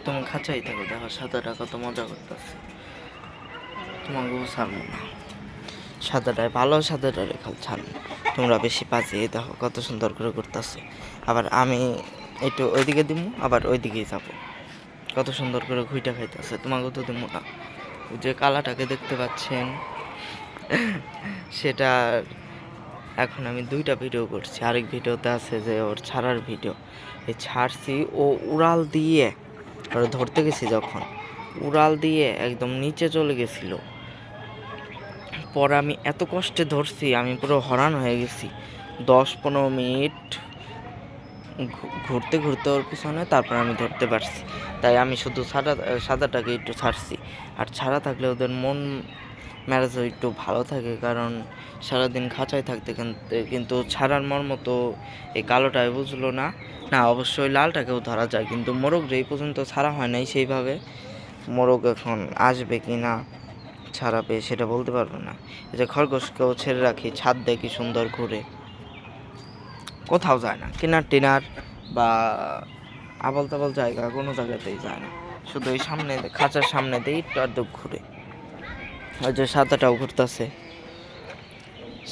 তুমি খাঁচাই থাকো, দেখো সাদাটা কত মজা করতেছে। তোমাকে ছাড়বো না, সাদাটায় ভালো, সাদাটা রেখাল ছাড়বো। তোমরা বেশি বাজিয়ে দেখো কত সুন্দর করে করতেছে। আবার আমি একটু ওইদিকে দিব, আবার ওইদিকেই যাবো, কত সুন্দর করে ঘুইটা খাইতেছে। তোমাকে তো দিব না। যে কালাটাকে দেখতে পাচ্ছেন সেটা এখন আমি 2টা ভিডিও করছি। আরেক ভিডিওতে আছে যে ওর ছাড়ার ভিডিও, এই ছাড়ছি ও উড়াল দিয়ে ওরা ধরতে গেছি, যখন উড়াল দিয়ে একদম নিচে চলে গেছিল। পরে আমি এত কষ্টে ধরছি, আমি পুরো হরান হয়ে গেছি। 10-15 মিনিট ঘুরতে ঘুরতে ওর পিছনে, তারপর আমি ধরতে পারছি। তাই আমি শুধু সাদাটাকে একটু ছাড়ছি। আর ছাড়া থাকলে ওদের মন মেজাজও একটু ভালো থাকে, কারণ সারাদিন খাঁচায় থাকতে কিন্তু ছাড়ার মর্ম তো এই কালোটাই বুঝলো না। না, অবশ্যই লালটাকেও ধরা যায়, কিন্তু মোরগ যে এই পর্যন্ত ছাড়া হয় নাই সেইভাবে। মোরগ এখন আসবে কি না ছাড়াবে সেটা বলতে পারবো না। এই যে খরগোশকেও ছেড়ে রাখি, ছাদ দেখি সুন্দর ঘুরে, কোথাও যায় না, কিনার টিনার বা আবল তাবল জায়গা কোনো জায়গাতেই যায় না, শুধু এই সামনে খাঁচার সামনে দিয়ে একটু আর ঘুরে। ওই যে সাদাটাও ঘুরতেছে,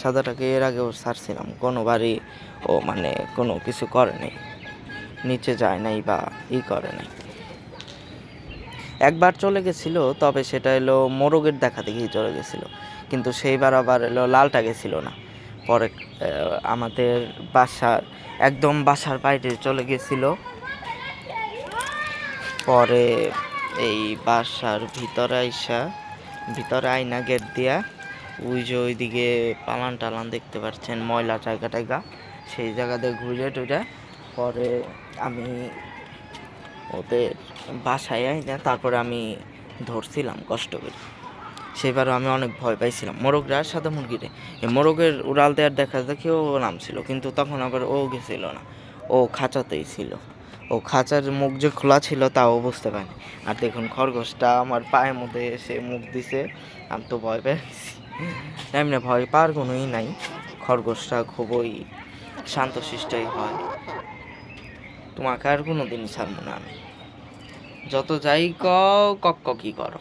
সাদাটাকে এর আগেও ছাড়ছিলাম, কোনো বাড়ি ও মানে কোনো কিছু করে নাই, নিচে যায় নাই বা করে নাই। একবার চলে গেছিল, তবে সেটা এলো মোরগের দেখা দেখেই চলে গেছিলো, কিন্তু সেইবার আবার এলো লালটা গেছিল না। পরে আমাদের বাসার বাইরে চলে গেছিল। পরে এই বাসার ভিতরে আইনা গেট দিয়া ওই যে ওইদিকে পালান টালান দেখতে পাচ্ছেন, ময়লা জায়গা সেই জায়গাতে ঘুরে টুরে পরে আমি ওদের বাসায় আইনা তারপরে আমি ধরছিলাম কষ্ট করে। সেবারও আমি অনেক ভয় পাইছিলাম মোরগরা, সাদা মুরগিরে। এই মোরগের উড়াল দেওয়ার দেখা দেখি ও নামছিল, কিন্তু তখন আবার ও গেছিল না, ও খাঁচাতেই ছিল। ও খাঁচার মুখ যে খোলা ছিল তাও বুঝতে পারিনি। আর দেখুন খরগোশটা আমার পায়ের মধ্যে এসে মুখ দিছে, আমি তো ভয় পেয়েছি। এমনি ভয় পাওয়ার কোনোই নাই, খরগোশটা খুবই শান্তশিষ্টই হয়। তোমাকে আর কোনো দিন ছাড়বো না আমি, যত যাই কক কি করো,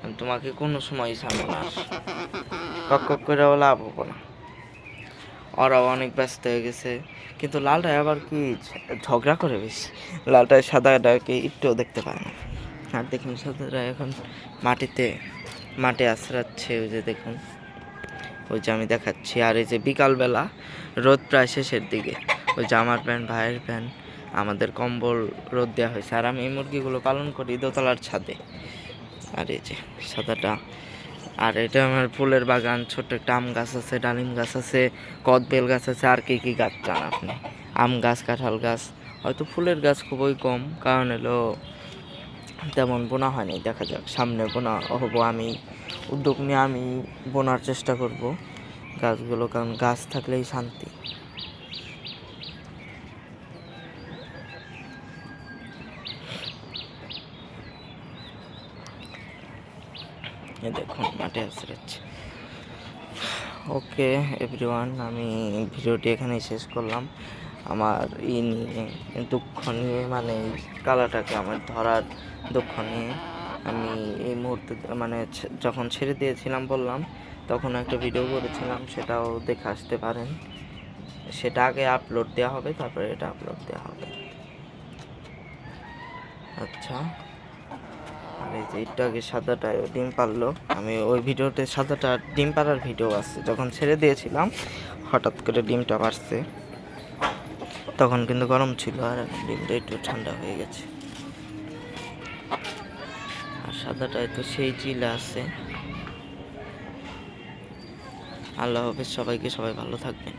আমি তোমাকে কোনো সময় ছাড়বো না। কক করে লাভ হবো না। ওরাও অনেক ব্যস্ত হয়ে গেছে, কিন্তু লালটায় আবার কি ঝগড়া করে বেশি। লালটায় সাদাটাকে একটুও দেখতে পায় না। আর দেখুন সাদাটা এখন মাঠে আছড়াচ্ছে, ওই যে দেখুন, ওই যে আমি দেখাচ্ছি। আর এই যে বিকালবেলা রোদ প্রায় শেষের দিকে, ওই যে আমার প্যান্ট, ভাইয়ের প্যান্ট, আমাদের কম্বল রোদ দেওয়া হয়েছে। আর আমি এই মুরগিগুলো পালন করি দোতলার ছাদে। আর এই যে সাদাটা, আর এটা আমার ফুলের বাগান, ছোট্ট একটা আম গাছ আছে, ডালিম গাছ আছে, কদবেল গাছ আছে। আর কি গাছ চান আপনি? আম গাছ, কাঁঠাল গাছ, হয়তো ফুলের গাছ খুবই কম, কারণ এলো তেমন বোনা হয়নি। দেখা যাক সামনে বোনা হবো, আমি উদ্যোগ নিয়ে আমি বোনার চেষ্টা করব গাছগুলো, কারণ গাছ থাকলেই শান্তি। দেখুন মাঠে আছড়াচ্ছে। ওকে এভরিওয়ান, আমি ভিডিওটি এখানেই শেষ করলাম। আমার নিয়ে দুঃখ নিয়ে, মানে কালাটাকে আমার ধরার দুঃখ নিয়ে আমি এই মুহূর্তে মানে যখন ছেড়ে দিয়েছিলাম বললাম, তখন একটা ভিডিও করেছিলাম, সেটাও দেখে আসতে পারেন। সেটা আগে আপলোড দেওয়া হবে, তারপরে এটা আপলোড দেওয়া হবে। আচ্ছা, আর এই যে একটু আগে সাদাটা ডিম পারলো, আমি ওই ভিডিওতে সাদাটা ডিম পাড়ার ভিডিও আছে, যখন ছেড়ে দিয়েছিলাম হঠাৎ করে ডিমটা পারছে, তখন কিন্তু গরম ছিল, আর ডিমটা একটু ঠান্ডা হয়ে গেছে। আর সাদাটায় তো সেই চিলা আছে। আল্লাহ হাফেজ সবাইকে, সবাই ভালো থাকবেন।